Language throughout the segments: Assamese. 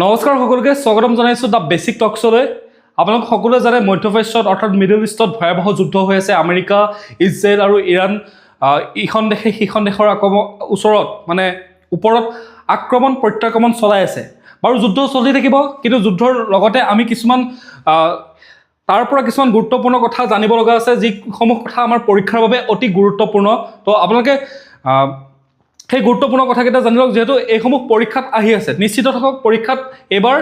নমস্কাৰ সকলোকে স্বাগতম জনাইছোঁ দ্য বেচিক টকছলৈ। আপোনালোক সকলোৱে জানে মধ্যপ্ৰাচ্যত অৰ্থাৎ মিডল ইষ্টত ভয়াৱহ যুদ্ধ হৈ আছে। আমেৰিকা, ইজৰাইল আৰু ইৰাণ ইখন দেশে সিখন দেশৰ ওপৰত আক্ৰমণ প্ৰত্যাক্ৰমণ চলাই আছে। বাৰু যুদ্ধ চলি থাকিব, কিন্তু যুদ্ধৰ লগতে আমি কিছুমান গুৰুত্বপূৰ্ণ কথা জানিব লগা আছে, যিসমূহ কথা আমাৰ পৰীক্ষাৰ বাবে অতি গুৰুত্বপূৰ্ণ। তো আপোনালোকে সেই গুৰুত্বপূৰ্ণ কথাকেইটা জানি লওক, যিহেতু এইসমূহ পৰীক্ষাত আহি আছে। নিশ্চিত থাকক পৰীক্ষাত এইবাৰ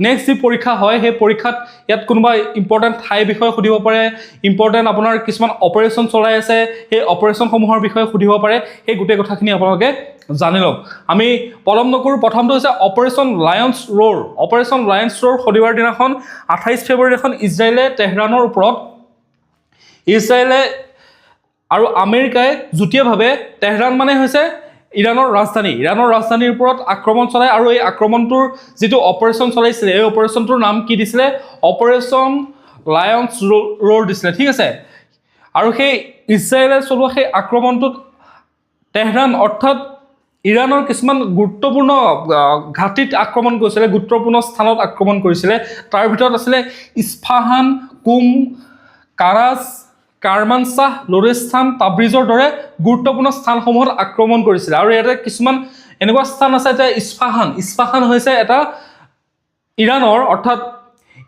নেক্সট যি পৰীক্ষা হয় সেই পৰীক্ষাত ইয়াত কোনোবা ইম্পৰ্টেণ্ট ঠাইৰ বিষয়ে সুধিব পাৰে, ইম্পৰ্টেণ্ট আপোনাৰ কিছুমান অপাৰেশ্যন চলাই আছে সেই অপাৰেশ্যনসমূহৰ বিষয়ে সুধিব পাৰে। সেই গোটেই কথাখিনি আপোনালোকে জানি লওক। আমি পলম নকৰোঁ। প্ৰথমটো হৈছে অপাৰেশ্যন লায়ন্স ৰ'ৰ। অপাৰেশ্যন লায়ন্স ৰ'ৰ শনিবাৰ দিনাখন 28 ফেব্ৰুৱাৰীখন ইজৰাইলে তেহৰানৰ ওপৰত ইজৰাইলে আৰু আমেৰিকাই যুটীয়াভাৱে, তেহৰান মানে হৈছে ইৰাণৰ ৰাজধানীৰ ওপৰত আক্ৰমণ চলায়। আৰু এই আক্ৰমণটোৰ যিটো অপাৰেশ্যন চলাইছিলে, এই অপাৰেশ্যনটোৰ নাম কি দিছিলে? অপাৰেশ্যন লায়ন্স ৰ'ৰ দিছিলে, ঠিক আছে। আৰু সেই ইজৰাইলে চলোৱা সেই আক্ৰমণটোত তেহৰান অৰ্থাৎ ইৰাণৰ কিছুমান গুৰুত্বপূৰ্ণ ঘাটিত আক্ৰমণ কৰিছিলে, গুৰুত্বপূৰ্ণ স্থানত আক্ৰমণ কৰিছিলে। তাৰ ভিতৰত আছিলে ইস্ফাহান, কুম, কাৰাজ, কাৰমানশ্বাহ, লৰেস্তান, তাব্ৰিজৰ দৰে গুৰুত্বপূৰ্ণ স্থানসমূহত আক্ৰমণ কৰিছিলে। আৰু ইয়াতে কিছুমান এনেকুৱা স্থান আছে যে ইস্ফাহান হৈছে এটা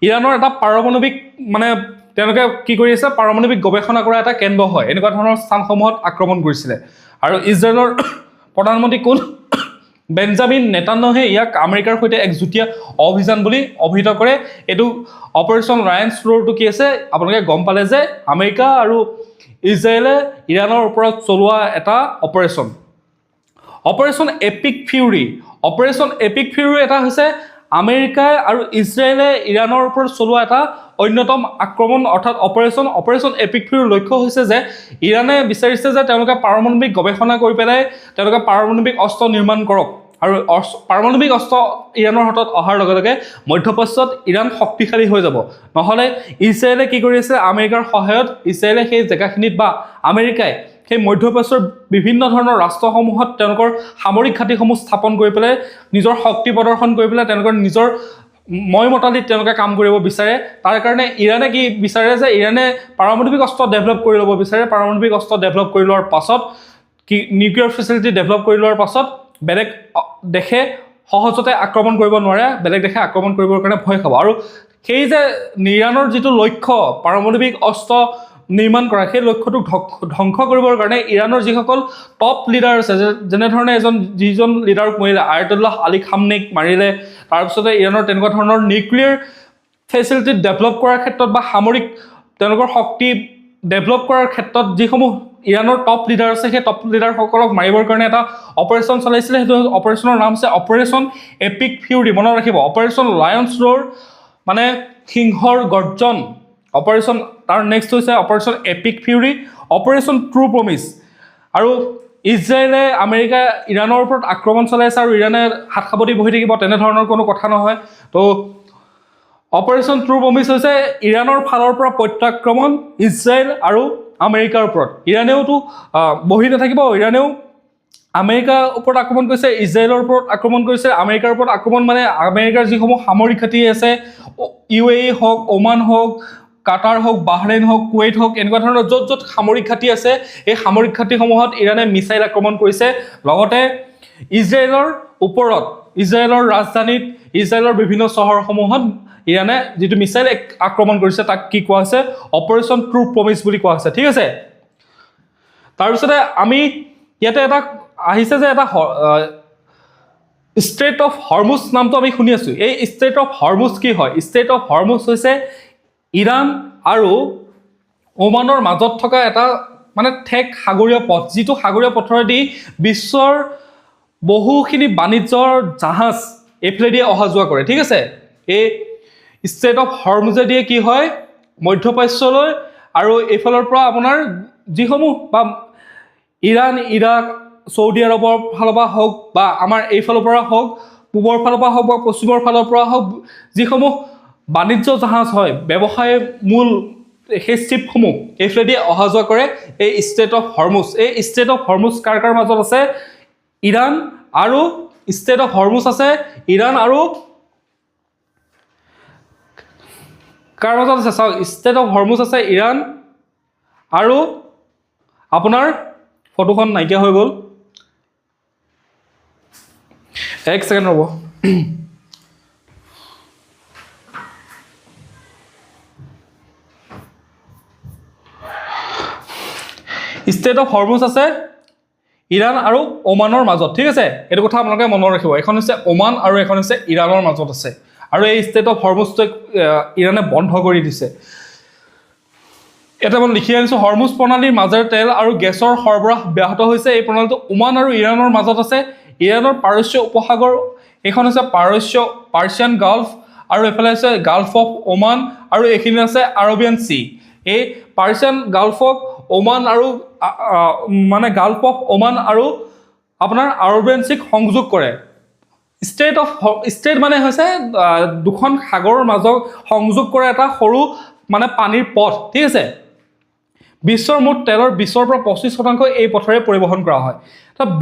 ইৰাণৰ এটা পাৰমাণৱিক তেওঁলোকে কি কৰি আছে, পাৰমাণৱিক গৱেষণা কৰা এটা কেন্দ্ৰ হয়। এনেকুৱা ধৰণৰ স্থানসমূহত আক্ৰমণ কৰিছিলে। আৰু ইজৰাইলৰ প্ৰধানমন্ত্ৰী কোন? বেঞ্জামিন নেতান্যাহুৱে ইয়াক আমেৰিকাৰ সৈতে এক যুটীয়া অভিযান বুলি অভিহিত কৰে। এইটো অপাৰেশ্যন লায়ন্স ৰ'ৰটো কি আছে আপোনালোকে গম পালে যে আমেৰিকা আৰু ইজৰাইলে ইৰাণৰ ওপৰত চলোৱা এটা operation epic fury. Operation epic fury এটা হৈছে আমেৰিকাই আৰু ইজৰাইলে ইৰাণৰ ওপৰত চলোৱা এটা অন্যতম আক্ৰমণ, অৰ্থাৎ অপাৰেশ্যন এপিক ফিউৰিৰ লক্ষ্য হৈছে যে ইৰাণে বিচাৰিছে যে তেওঁলোকে পাৰমাণৱিক গৱেষণা কৰি পেলাই তেওঁলোকে পাৰমাণৱিক অস্ত্ৰ নিৰ্মাণ কৰক। আৰু পাৰমাণৱিক অস্ত্ৰ ইৰাণৰ হাতত অহাৰ লগে লগে মধ্যপ্ৰাচ্যত ইৰাণ শক্তিশালী হৈ যাব। নহ'লে ইজৰাইলে কি কৰি আছে, আমেৰিকাৰ সহায়ত ইজৰাইলে সেই জেগাখিনিত বা আমেৰিকাই সেই মধ্যপ্ৰাচ্যৰ বিভিন্ন ধৰণৰ ৰাষ্ট্ৰসমূহত তেওঁলোকৰ সামৰিক ঘাটিসমূহ স্থাপন কৰি পেলাই নিজৰ শক্তি প্ৰদৰ্শন কৰি পেলাই তেওঁলোকৰ নিজৰ মতালিত তেওঁলোকে কাম কৰিব বিচাৰে। তাৰ কাৰণে ইৰাণে কি বিচাৰে যে ইৰাণে পাৰমাণৱিক অস্ত্ৰ ডেভেলপ কৰি ল'ব বিচাৰে। পাৰমাণৱিক অস্ত্ৰ ডেভেলপ কৰি লোৱাৰ পাছত নিউক্লিয়াৰ ফেচিলিটি ডেভেলপ কৰি লোৱাৰ পাছত বেলেগ দেশে সহজতে আক্ৰমণ কৰিব নোৱাৰে, বেলেগ দেশে আক্ৰমণ কৰিবৰ কাৰণে ভয় খাব। আৰু সেই যে ইৰাণৰ যিটো লক্ষ্য পাৰমাণৱিক অস্ত্ৰ নিৰ্মাণ কৰা, সেই লক্ষ্যটোক ধ্বংস কৰিবৰ কাৰণে ইৰাণৰ যিসকল টপ লিডাৰ আছে, যেনেধৰণে যিজন লিডাৰক মাৰিলে, আয়াতুল্লাহ আলী খামনেইক মাৰিলে, তাৰপিছতে ইৰাণৰ তেনেকুৱা ধৰণৰ নিউক্লিয়াৰ ফেচিলিটি ডেভেলপ কৰাৰ ক্ষেত্ৰত বা সামৰিক তেওঁলোকৰ শক্তি ডেভেলপ কৰাৰ ক্ষেত্ৰত যিসমূহ ইৰাণৰ টপ লিডাৰ আছে, সেই টপ লিডাৰসকলক মাৰিবৰ কাৰণে এটা অপাৰেশ্যন চলাইছিলে। সেইটো অপাৰেশ্যনৰ নাম হৈছে অপাৰেশ্যন এপিক ফিউৰি। মনত ৰাখিব, অপাৰেশ্যন লায়ন্স ৰ'ৰ মানে সিংহৰ গৰ্জন অপাৰেশ্যন। তাৰ নেক্সট হৈছে operation epic fury, operation true promise. আৰু ইজৰাইলে আমেৰিকা ইৰাণৰ ওপৰত আক্ৰমণ চলাই আছে আৰু ইৰাণে হাত সাৱটি বহি থাকিব তেনেধৰণৰ কোনো কথা নহয়। তো অপাৰেশ্যন ট্ৰু প্ৰমিছ হৈছে ইৰাণৰ ফালৰ পৰা প্ৰত্যাক্ৰমণ ইজৰাইল আৰু আমেৰিকাৰ ওপৰত। ইৰাণেওতো বহি নাথাকিব, ইৰাণেও আমেৰিকাৰ ওপৰত আক্ৰমণ কৰিছে, ইজৰাইলৰ ওপৰত আক্ৰমণ কৰিছে। আমেৰিকাৰ ওপৰত আক্ৰমণ মানে আমেৰিকাৰ যিসমূহ সামৰিক ঘাটি আছে, UAE হওক, ওমান হওক, কাটাৰ হওক, বাহৰেইন হওক, কুৱেইট হওক, এনেকুৱা ধৰণৰ য'ত সামৰিক ঘাটি আছে এই সামৰিক ঘাটিসমূহত ইৰাণে মিছাইল আক্ৰমণ কৰিছে। লগতে ইজৰাইলৰ ওপৰত, ইজৰাইলৰ ৰাজধানীত, ইজৰাইলৰ বিভিন্ন চহৰসমূহত ইৰাণে যিটো মিছাইল আক্ৰমণ কৰিছে তাক কি কোৱা হৈছে? অপাৰেশ্যন ট্ৰু প্ৰমিছ বুলি কোৱা হৈছে, ঠিক আছে। তাৰপিছতে আমি ইয়াতে এটা আহিছে যে এটা ষ্ট্ৰেইট অফ হৰমুজ নামটো আমি শুনি আছোঁ। এই ষ্ট্ৰেইট অফ হৰমুজ কি হয়? ষ্ট্ৰেইট অফ হৰমুজ হৈছে ইৰাণ আৰু ওমানৰ মাজত থকা এটা ঠেক সাগৰীয় পথ, যিটো সাগৰীয় পথৰেদি বিশ্বৰ বহুখিনি বাণিজ্যৰ জাহাজ এইফালেদি অহা যোৱা কৰে, ঠিক আছে। এই ষ্ট্ৰেইট অফ হৰমুজেদিয়ে কি হয় মধ্যপ্ৰাচ্যলৈ আৰু এইফালৰ পৰা আপোনাৰ যিসমূহ বা ইৰাণ, ইৰাক, চৌদি আৰবৰ ফালৰ পৰা হওক বা আমাৰ এইফালৰ পৰা হওক, পূবৰ ফালৰ পৰা হওক বা পশ্চিমৰ ফালৰ পৰা হওক, যিসমূহ বাণিজ্য জাহাজ হয়, ব্যৱসায় মূল সেই শ্বিপসমূহ এইফালেদি অহা যোৱা কৰে এই ষ্ট্ৰেইট অফ হৰমুজ। এই ষ্ট্ৰেইট অফ হৰমুজ কাৰ মাজত আছে? ইৰাণ আৰু ষ্টেট অফ হৰমুজ আছে ইৰাণ আৰু কাৰ মাজত আছে চাওক ষ্টেট অফ হৰমুজ আছে ইৰাণ আৰু আপোনাৰ ফটোখন নাইকিয়া হৈ গ'ল এক ছেকেণ্ড ৰ'ব ষ্টেট অফ হৰমুজ আছে ইৰাণ আৰু ওমানৰ মাজত ঠিক আছে এইটো কথা আপোনালোকে মনত ৰাখিব এখন হৈছে ওমান আৰু এখন হৈছে ইৰাণৰ মাজত আছে আৰু এই ষ্টেট অফ হৰমুজটো ইৰাণে বন্ধ কৰি দিছে এটা মই লিখি আনিছোঁ হৰমুজ প্ৰণালীৰ মাজেৰে তেল আৰু গেছৰ সৰবৰাহ ব্যাহত হৈছে এই প্ৰণালীটো ওমান আৰু ইৰাণৰ মাজত আছে ইৰাণৰ পাৰস্য উপসাগৰ এইখন হৈছে পাৰ্চিয়ান গাল্ফ আৰু এইফালে আছে গাল্ফ অফ ওমান আৰু এইখিনি আছে আৰবিয়ান চি এই পাৰ্চিয়ান গাল্ফক ওমান আৰু মানে গাল্ফ অফ ওমান আৰু আপোনাৰ আৰবিয়ান চিক সংযোগ কৰে ষ্টেট মানে হৈছে দুখন সাগৰৰ মাজত সংযোগ কৰা এটা সৰু মানে পানীৰ পথ ঠিক আছে বিশ্বৰ মুঠ তেলৰ 20% এই পথৰে পৰিবহণ কৰা হয়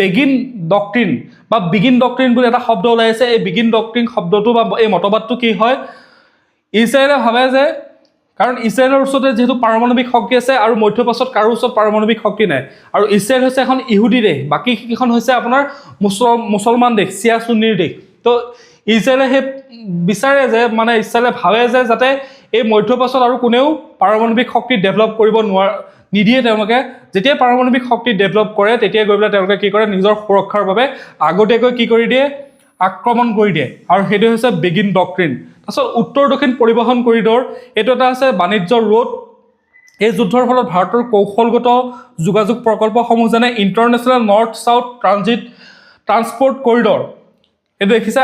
বেগিন ডক্ট্ৰিন বা বিগিন ডক্ট্ৰিন বুলি এটা শব্দ ওলাই আছে এই বিগিন ডক্ট্ৰিন শব্দটো বা এই মতবাদটো কি হয় ইজৰাইলে ভাবে যে কাৰণ ইজৰাইলৰ ওচৰতে যেহেতু পাৰমাণৱিক শক্তি আছে আৰু মধ্যপ্ৰাচ্যত কাৰো ওচৰত পাৰমাণৱিক শক্তি নাই আৰু ইজৰাইল হৈছে এখন ইহুদী দেশ বাকী কেইখন হৈছে আপোনাৰ মুছলমান দেশ চিয়া সুন্নীৰ দেশ তো ইজৰাইলে সেই বিচাৰে যে মানে ইজৰাইলে ভাবে যে যাতে এই মধ্যপ্ৰাচ্যত আৰু কোনেও পাৰমাণৱিক শক্তি ডেভেলপ কৰিব নিদিয়ে তেওঁলোকে যেতিয়া পাৰমাণৱিক শক্তি ডেভেলপ কৰে তেতিয়া গৈ পেলাই তেওঁলোকে কি কৰে নিজৰ সুৰক্ষাৰ বাবে আগতীয়াকৈ কি কৰি দিয়ে আক্ৰমণ কৰি দিয়ে আৰু সেইটো হৈছে বেগিন ডক্ট্ৰিন তাৰপিছত উত্তৰ দক্ষিণ পৰিবহণ কৰিডৰ এইটো এটা আছে বাণিজ্য ৰোড এই যুদ্ধৰ ফলত ভাৰতৰ কৌশলগত যোগাযোগ প্ৰকল্পসমূহ যেনে international north south transport corridor এইটো দেখিছে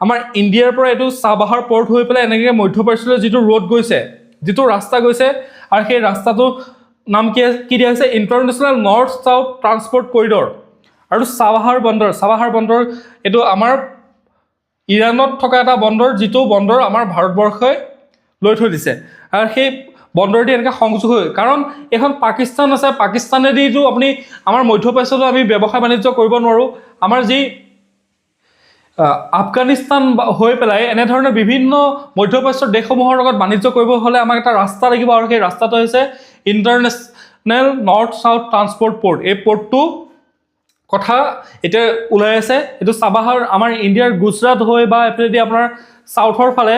আমাৰ ইণ্ডিয়াৰ পৰা এইটো চাবাহাৰ পৰ্ট হৈ পেলাই এনেকৈ মধ্যপ্ৰাচ্যলৈ যিটো ৰোড গৈছে যিটো ৰাস্তা গৈছে আৰু সেই ৰাস্তাটো নাম কি দিয়া হৈছে international north south transport corridor আৰু চাবাহাৰ বন্দৰ এইটো আমাৰ ইৰাণত থকা এটা বন্দৰ যিটো বন্দৰ আমাৰ ভাৰতবৰ্ষই লৈ থৈ দিছে আৰু সেই বন্দৰটি এনেকৈ সংযোগ হৈ কাৰণ এখন পাকিস্তান আছে পাকিস্তানেদিতো আপুনি আমাৰ মধ্যপ্ৰাচ্যতো আমি ব্যৱসায় বাণিজ্য কৰিব নোৱাৰোঁ আমাৰ যি আফগানিস্তান হৈ পেলাই এনেধৰণৰ বিভিন্ন মধ্যপ্ৰাচ্যৰ দেশসমূহৰ লগত বাণিজ্য কৰিব হ'লে আমাক এটা ৰাস্তা লাগিব আৰু সেই ৰাস্তাটো হৈছে international north south transport port এই পৰ্টটো কথা এতিয়া ওলাই আছে এইটো চাবাহাৰ আমাৰ ইণ্ডিয়াৰ গুজৰাট হৈ বা এইফালেদি আপোনাৰ চাউথৰ ফালে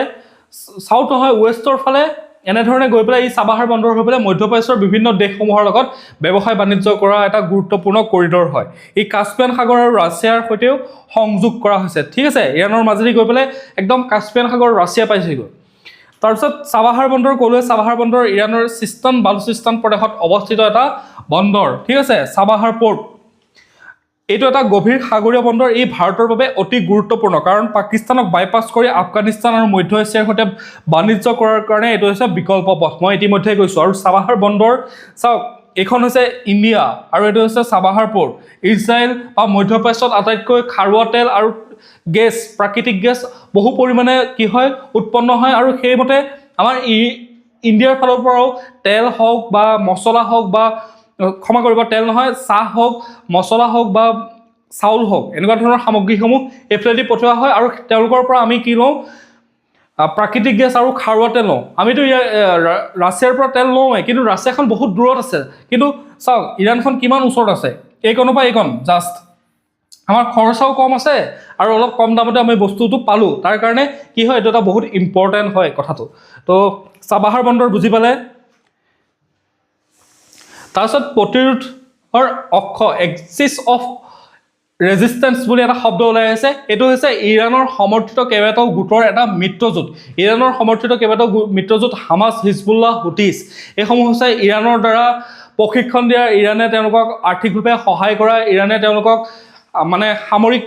চাউথ নহয় ৱেষ্টৰ ফালে এনেধৰণে গৈ পেলাই এই চাবাহাৰ বন্দৰ হৈ পেলাই মধ্যপ্ৰাচ্যৰ বিভিন্ন দেশসমূহৰ লগত ব্যৱসায় বাণিজ্য কৰা এটা গুৰুত্বপূৰ্ণ কৰিডৰ হয় এই কাস্পিয়ান সাগৰ আৰু ৰাছিয়াৰ সৈতেও সংযোগ কৰা হৈছে ঠিক আছে ইৰাণৰ মাজেদি গৈ পেলাই একদম কাস্পিয়ান সাগৰ ৰাছিয়া পাইছেগৈ তাৰপিছত চাবাহাৰ বন্দৰ ক'লোৱে চাবাহাৰ বন্দৰ ইৰাণৰ চিস্তান বালুচিস্তান প্ৰদেশত অৱস্থিত এটা বন্দৰ ঠিক আছে চাবাহাৰ পৰ্ট এইটো এটা গভীৰ সাগৰীয় বন্দৰ এই ভাৰতৰ বাবে অতি গুৰুত্বপূৰ্ণ কাৰণ পাকিস্তানক বাইপাছ কৰি আফগানিস্তান আৰু মধ্য এছিয়াৰ সৈতে বাণিজ্য কৰাৰ কাৰণে এইটো হৈছে বিকল্প পথ মই ইতিমধ্যে কৈছোঁ আৰু চাবাহাৰ বন্দৰ চাওক এইখন হৈছে ইণ্ডিয়া আৰু এইটো হৈছে চাবাহাৰ পৰ্ট ইজৰাইল বা মধ্যপ্ৰাচ্যত আটাইতকৈ খাৰুৱা তেল আৰু গেছ প্ৰাকৃতিক গেছ বহু পৰিমাণে কি হয় উৎপন্ন হয় আৰু সেইমতে আমাৰ ইণ্ডিয়াৰ ফালৰ পৰাও তেল হওক বা মছলা হওক বা ক্ষমা কৰিব তেল নহয় চাহ হওক মছলা হওক বা চাউল হওক এনেকুৱা ধৰণৰ সামগ্ৰীসমূহ এইফালেদি পঠোৱা হয় আৰু তেওঁলোকৰ পৰা আমি কি লওঁ প্ৰাকৃতিক গেছ আৰু খাৰুৱা তেল লওঁ আমিতো ৰাছিয়াৰ পৰা তেল লওঁৱেই কিন্তু ৰাছিয়াখন বহুত দূৰত আছে কিন্তু চাওক ইৰাণখন কিমান ওচৰত আছে এইকণৰ পৰা এইকণ জাষ্ট আমাৰ খৰচাও কম আছে আৰু অলপ কম দামতে আমি বস্তুটো পালোঁ তাৰ কাৰণে কি হয় এইটো এটা বহুত ইম্পৰ্টেণ্ট হয় কথাটো তো চাবাহাৰ বন্দৰ বুজি পালে তাৰপিছত প্ৰতিৰোধৰ অক্ষ এক্সিছ অফ ৰেজিষ্টেন্স বুলি এটা শব্দ ওলাই আছে এইটো হৈছে ইৰাণৰ সমৰ্থিত কেইবাটাও গোটৰ এটা মিত্ৰজোঁট ইৰাণৰ সমৰ্থিত কেইবাটাও মিত্ৰজোঁট হামাছ হিজবুল্লাহ হুথিছ এইসমূহ হৈছে ইৰাণৰ দ্বাৰা প্ৰশিক্ষণ দিয়া ইৰাণে তেওঁলোকক আৰ্থিকভাৱে সহায় কৰা ইৰাণে তেওঁলোকক মানে সামৰিক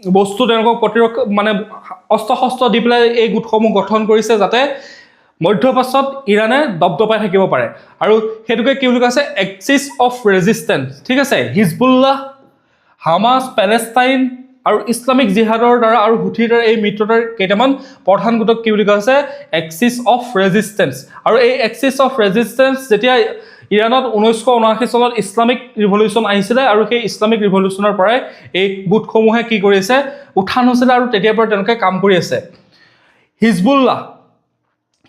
বস্তু তেওঁলোকক প্ৰতিৰক্ষা মানে অস্ত্ৰ শস্ত্ৰ দি পেলাই এই গোটসমূহ গঠন কৰিছে যাতে মধ্যপ্ৰাচ্যত ইৰাণে দবদবাই থাকিব পাৰে আৰু সেইটোকে কি বুলি কৈছে এক্সিছ অফ ৰেজিষ্টেন্স ঠিক আছে হিজবুল্লাহ হামাছ পেলেষ্টাইন আৰু ইছলামিক জিহাদৰ দ্বাৰা আৰু হুথিৰ দ্বাৰা এই মিত্ৰতাৰ কেইটামান প্ৰধান গোটক কি বুলি কোৱা হৈছে এক্সিছ অফ ৰেজিষ্টেন্স আৰু এই এক্সিছ অফ ৰেজিষ্টেন্স যেতিয়া ইৰাণত 1979 চনত ইছলামিক ৰিভলিউশ্যন আহিছিলে আৰু সেই ইছলামিক ৰিভলিউশ্যনৰ পৰাই এই গোটসমূহে কি কৰিছে উত্থান হৈছিলে আৰু তেতিয়াৰ পৰা তেওঁলোকে কাম কৰি আছে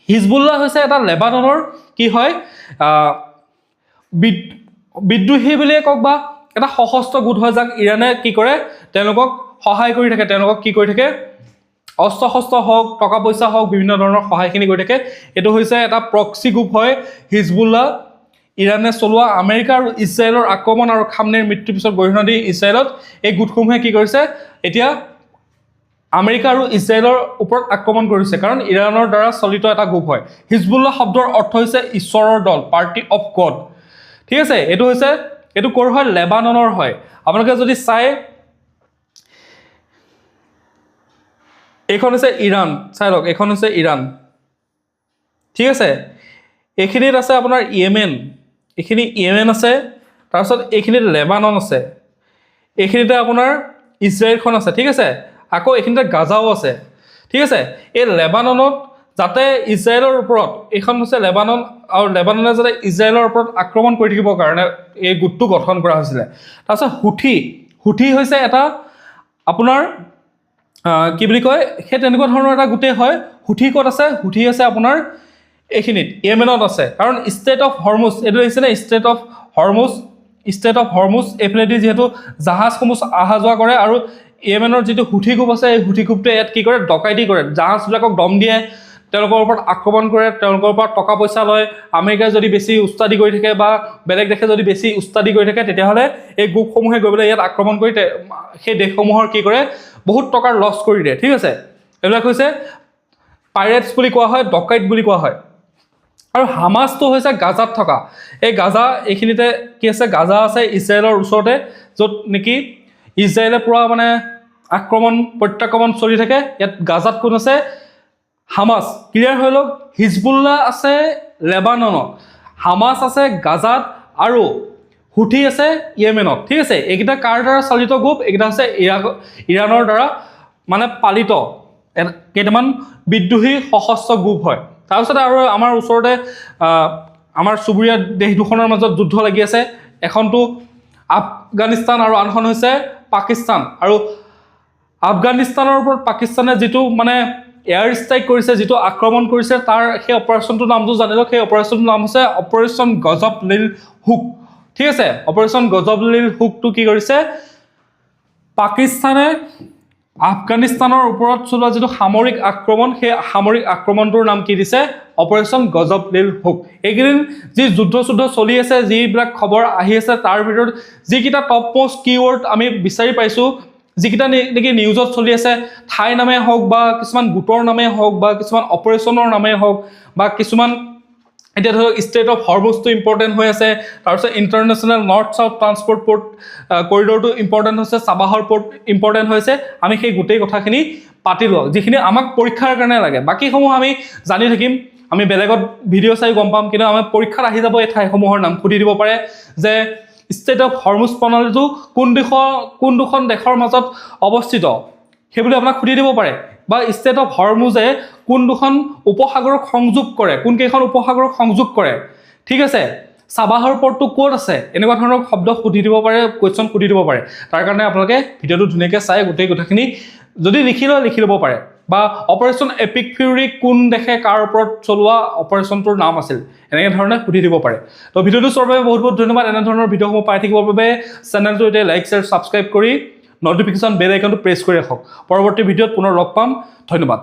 হিজবুল্লাহ হৈছে এটা লেবাননৰ কি হয় বিদ্ৰোহী বুলিয়ে কওক বা এটা সশস্ত্ৰ গোট হয় যাক ইৰাণে কি কৰে তেওঁলোকক সহায় কৰি থাকে তেওঁলোকক কি কৰি থাকে অস্ত্ৰ শস্ত্ৰ হওক টকা পইচা হওক বিভিন্ন ধৰণৰ সহায়খিনি কৰি থাকে এইটো হৈছে এটা প্ৰক্সি গ্ৰুপ হয় হিজবুল্লাহ ইৰাণে চলোৱা আমেৰিকা আৰু ইজৰাইলৰ আক্ৰমণ আৰু খামনেৰ মৃত্যুৰ পিছত গৰিহণা দি ইজৰাইলত এই গোটসমূহে কি কৰিছে এতিয়া আমেৰিকা আৰু ইজৰাইলৰ ওপৰত আক্ৰমণ কৰিছে কাৰণ ইৰাণৰ দ্বাৰা চলিত এটা গ্ৰুপ হয় হিজবুল্লাহ শব্দৰ অৰ্থ হৈছে ঈশ্বৰৰ দল পাৰ্টি অফ গড ঠিক আছে এইটো ক'ৰ হয় লেবাননৰ হয় আপোনালোকে যদি চাই এইখন হৈছে ইৰাণ চাই লওক এইখন হৈছে ইৰাণ ঠিক আছে এইখিনিত আছে আপোনাৰ ইয়েমেন আছে তাৰপিছত এইখিনিত লেবানন আছে এইখিনিতে আপোনাৰ ইজৰাইলখন আছে ঠিক আছে আকৌ এইখিনিতে গাজাও আছে ঠিক আছে এই লেবাননত যাতে ইজৰাইলৰ ওপৰত এইখন হৈছে লেবানন আৰু লেবাননে যাতে ইজৰাইলৰ ওপৰত আক্ৰমণ কৰি থাকিবৰ কাৰণে এই গোটটো গঠন কৰা হৈছিলে তাৰপিছত হুথি হৈছে এটা আপোনাৰ কি বুলি কয় সেই তেনেকুৱা ধৰণৰ এটা গোটেই হয় হুথি ক'ত আছে হুথি আছে আপোনাৰ এইখিনিত ইয়েমেনত আছে কাৰণ ষ্টেট অফ হৰমুজ এইটো আহিছেনে ষ্টেট অফ হৰমুজ এইফালেদি যিহেতু জাহাজসমূহ অহা যোৱা কৰে আৰু ইয়েমেনৰ যিটো হুথি গ্ৰুপ আছে এই হুথি গ্ৰুপটোৱে ইয়াত কি কৰে ডকাইতি কৰে জাহাজবিলাকক দম দিয়ে তেওঁলোকৰ ওপৰত আক্ৰমণ কৰে তেওঁলোকৰ ওপৰত টকা পইচা লয় আমেৰিকাই যদি বেছি উস্তাদি কৰি থাকে বা বেলেগ দেশে যদি বেছি উস্তাদি কৰি থাকে তেতিয়াহ'লে এই গ্ৰুপসমূহে গৈ পেলাই ইয়াত আক্ৰমণ কৰি সেই দেশসমূহৰ কি কৰে বহুত টকাৰ লছ কৰি দিয়ে ঠিক আছে এইবিলাক হৈছে পাইৰেটছ বুলি কোৱা হয় ডকাইত বুলি কোৱা হয় আৰু হামাছটো হৈছে গাজাত থকা এই গাজা এইখিনিতে কি আছে গাজা আছে ইজৰাইলৰ ওচৰতে য'ত নেকি ইজৰাইলে পুৰা মানে প্ৰত্যাক্ৰমণ চলি থাকে ইয়াত গাজাত কোন আছে হামাছ ক্লিয়াৰ হৈ লওক হিজবুল্লাহ আছে লেবাননত হামাছ আছে গাজাত আৰু হুথি আছে ইয়েমেনত ঠিক আছে এইকেইটা কাৰ দ্বাৰা চালিত গ্ৰুপ এইকেইটা হৈছে ইৰাণৰ দ্বাৰা মানে পালিত কেইটামান বিদ্ৰোহী সশস্ত্ৰ গ্ৰুপ হয় তাৰপিছত আৰু আমাৰ ওচৰতে আমাৰ চুবুৰীয়া দেশ দুখনৰ মাজত যুদ্ধ লাগি আছে এখনটো আফগানিস্তান আৰু আনখন হৈছে পাকিস্তান আৰু আফগানিস্তানৰ ওপৰত পাকিস্তানে যিটো মানে এয়াৰ ষ্ট্ৰাইক কৰিছে যিটো আক্ৰমণ কৰিছে তাৰ সেই অপাৰেশ্যনটোৰ নামটো জানিলোঁ সেই অপাৰেশ্যনটোৰ নাম হৈছে অপাৰেশ্যন গজব লিল হুক ঠিক আছে অপাৰেশ্যন গজব লিল হুকটো কি কৰিছে পাকিস্তানে আফগানিস্তানৰ ওপৰত চলোৱা যিটো সামৰিক আক্ৰমণ সেই সামৰিক আক্ৰমণটোৰ নাম কি দিছে অপাৰেশ্যন গজব লিল হুক এইকেইদিন যি যুদ্ধ চলি আছে যিবিলাক খবৰ আহি আছে তাৰ ভিতৰত যিকেইটা টপ মোষ্ট কিৱৰ্ড আমি বিচাৰি পাইছোঁ যিকেইটা নেকি নিউজত চলি আছে ঠাই নামে হওক বা কিছুমান গোটৰ নামে হওক বা কিছুমান অপাৰেশ্যনৰ নামে হওক বা কিছুমান এতিয়া ধৰক ষ্টেট অফ হৰমুজটো ইম্পৰ্টেণ্ট হৈ আছে তাৰপিছত international north south transport port কৰিডৰটো ইম্পৰ্টেণ্ট হৈছে চাবাহৰ পৰ্ট ইম্পৰ্টেণ্ট হৈছে আমি সেই গোটেই কথাখিনি পাতিলোঁ যিখিনি আমাক পৰীক্ষাৰ কাৰণে লাগে বাকীসমূহ আমি জানি থাকিম আমি বেলেগত ভিডিঅ' চাই গম পাম কিন্তু আমাৰ পৰীক্ষাত আহি যাব এই ঠাইসমূহৰ নাম সুধি দিব পাৰে যে ষ্টেট অফ হৰমুজ প্ৰণালীটো কোন দুখন দেশৰ মাজত অৱস্থিত সেইবুলি আপোনাক সুধি দিব পাৰে বা ষ্টেট অফ হৰমুজে কোন দুখন উপসাগৰক সংযোগ কৰে কোনকেইখন উপসাগৰক সংযোগ কৰে ঠিক আছে চাবাহৰ পৰ্টটো ক'ত আছে এনেকুৱা ধৰণৰ শব্দ সুধি দিব পাৰে কুৱেশ্যন সুধি দিব পাৰে তাৰ কাৰণে আপোনালোকে ভিডিঅ'টো ধুনীয়াকৈ চাই গোটেই কথাখিনি যদি লিখি ল'ব পাৰে বা অপাৰেশ্যন এপিক ফিউৰি কোন দেশে কাৰ ওপৰত চলোৱা অপাৰেশ্যনটোৰ নাম আছিল এনেকৈ ধৰণে সুধি দিব পাৰে তো ভিডিঅ'টো চোৱাৰ বাবে বহুত ধন্যবাদ এনেধৰণৰ ভিডিঅ'সমূহ পাই থাকিবৰ বাবে চেনেলটো এতিয়া লাইক শ্বেয়াৰ ছাবস্ক্ৰাইব কৰি নটিফিকেশ্যন বেল আইকনটো প্ৰেছ কৰি ৰাখক পৰৱৰ্তী ভিডিঅ'ত পুনৰ লগ পাম ধন্যবাদ